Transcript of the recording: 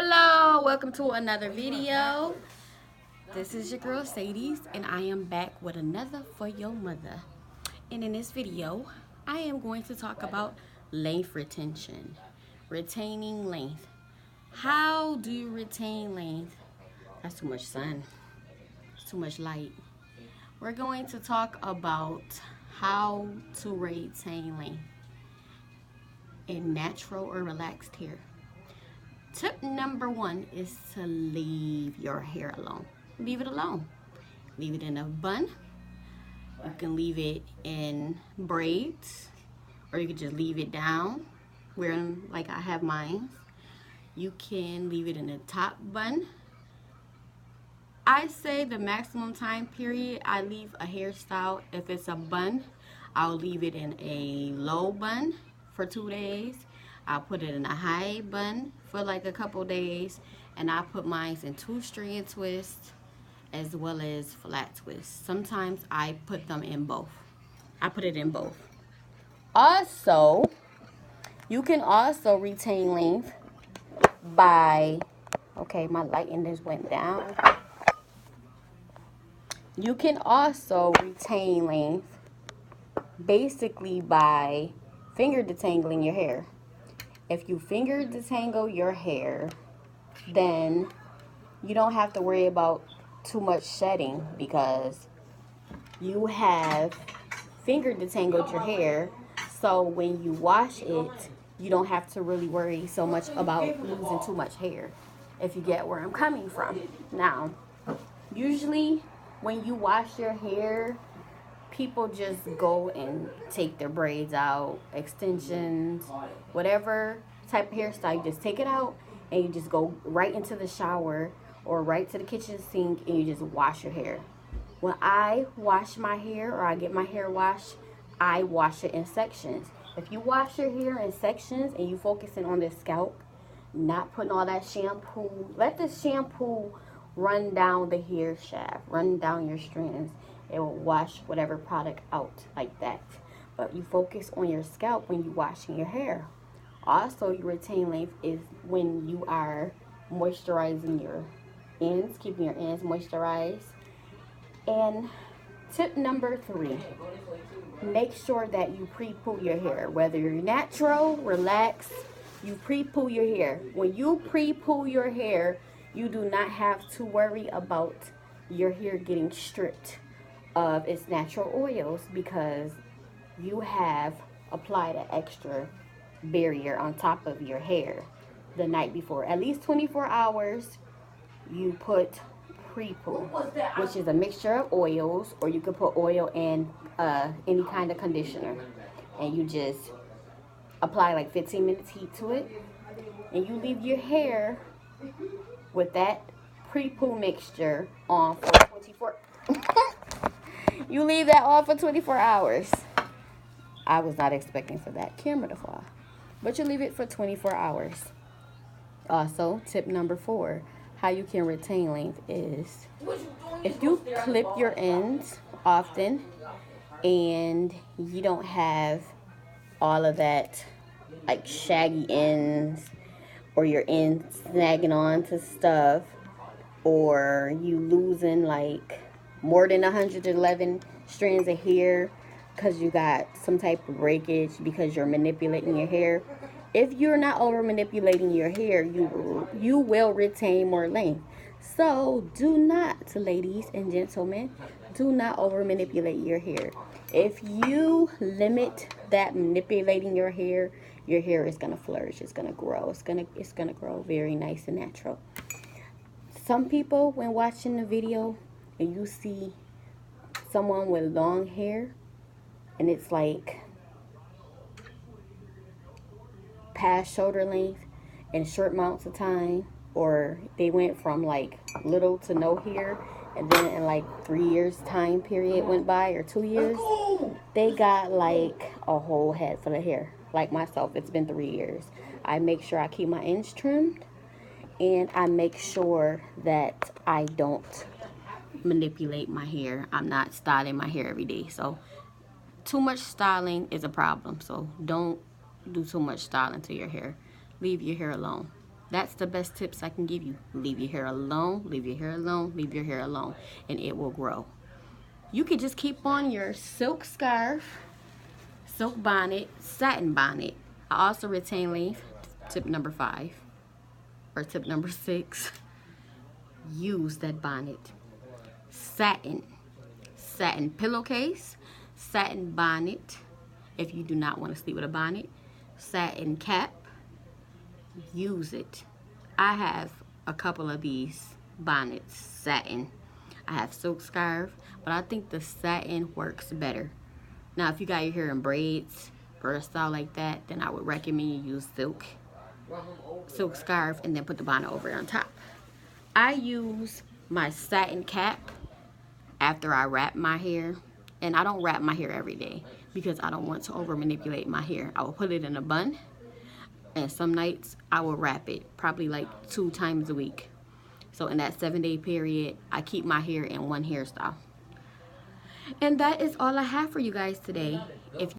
Hello, welcome to another video. This is your girl Cedes, and I am back with another for your mother. And in this video, I am going to talk about length retention, retaining length. How do you retain length? That's too much sun. It's too much light. We're going to talk about how to retain length in natural or relaxed hair. Tip number one is to leave your hair alone. Leave it alone. Leave it in a bun. You can leave it in braids, or you can just leave it down, like I have mine. You can leave it in a top bun. I say the maximum time period I leave a hairstyle, if it's a bun, I'll leave it in a low bun for 2 days. I'll put it in a high bun for like a couple days, and I put mine in 2-strand twists as well as flat twists. Sometimes I put them in both. I put it in both. Also, you can also retain length by, okay, my lighting just went down. You can also retain length basically by finger detangling your hair. If you finger detangle your hair, then you don't have to worry about too much shedding because you have finger detangled your hair. So when you wash it, you don't have to really worry so much about losing too much hair, if you get where I'm coming from. Now, usually when you wash your hair, people just go and take their braids out, extensions, whatever type of hairstyle. You just take it out and you just go right into the shower or right to the kitchen sink and you just wash your hair. When I wash my hair or I get my hair washed, I wash it in sections. If you wash your hair in sections and you focusing on the scalp, not putting all that shampoo, let the shampoo run down the hair shaft, run down your strands. It will wash whatever product out like that. But you focus on your scalp when you're washing your hair. Also, your retain length is when you are moisturizing your ends, keeping your ends moisturized. And tip number 3, make sure that you pre-poo your hair. Whether you're natural, relaxed, you pre-poo your hair. When you pre-poo your hair, you do not have to worry about your hair getting stripped of its natural oils because you have applied an extra barrier on top of your hair the night before. At least 24 hours you put pre-poo, which is a mixture of oils, or you could put oil and any kind of conditioner, and you just apply like 15 minutes heat to it, and you leave your hair with that pre-poo mixture on for 24 you leave that on for 24 hours. I was not expecting for that camera to fall, but you leave it for 24 hours. Also, tip number 4, how you can retain length is if you clip your ends often and you don't have all of that like shaggy ends, or your ends snagging on to stuff, or you losing like more than 111 strands of hair because you got some type of breakage because you're manipulating your hair. If you're not over manipulating your hair, you will retain more length. So do not, ladies and gentlemen, do not over manipulate your hair. If you limit that manipulating your hair is gonna flourish. It's gonna grow. It's gonna grow very nice and natural. Some people, when watching the video and you see someone with long hair and it's like past shoulder length in short amounts of time, or they went from like little to no hair and then in like 3 years time period went by, or 2 years, they got like a whole head full of hair. Like myself, it's been 3 years. I make sure I keep my ends trimmed, and I make sure that I don't manipulate my hair. I'm not styling my hair every day. So too much styling is a problem. So don't do too much styling to your hair. Leave your hair alone. That's the best tips I can give you. Leave your hair alone, leave your hair alone, leave your hair alone, and it will grow. You could just keep on your silk scarf, silk bonnet, satin bonnet. I also retain length, tip number 5, or tip number 6. Use that bonnet. Satin pillowcase, satin bonnet if you do not want to sleep with a bonnet, satin cap. Use it. I have a couple of these bonnets, satin. I have silk scarf, but I think the satin works better. Now, if you got your hair in braids or a style like that, then I would recommend you use silk scarf and then put the bonnet over it on top. I use my satin cap after I wrap my hair, and I don't wrap my hair every day because I don't want to over manipulate my hair. I will put it in a bun, and some nights I will wrap it probably like 2 times a week. So in that 7-day period, I keep my hair in one hairstyle. And that is all I have for you guys today. If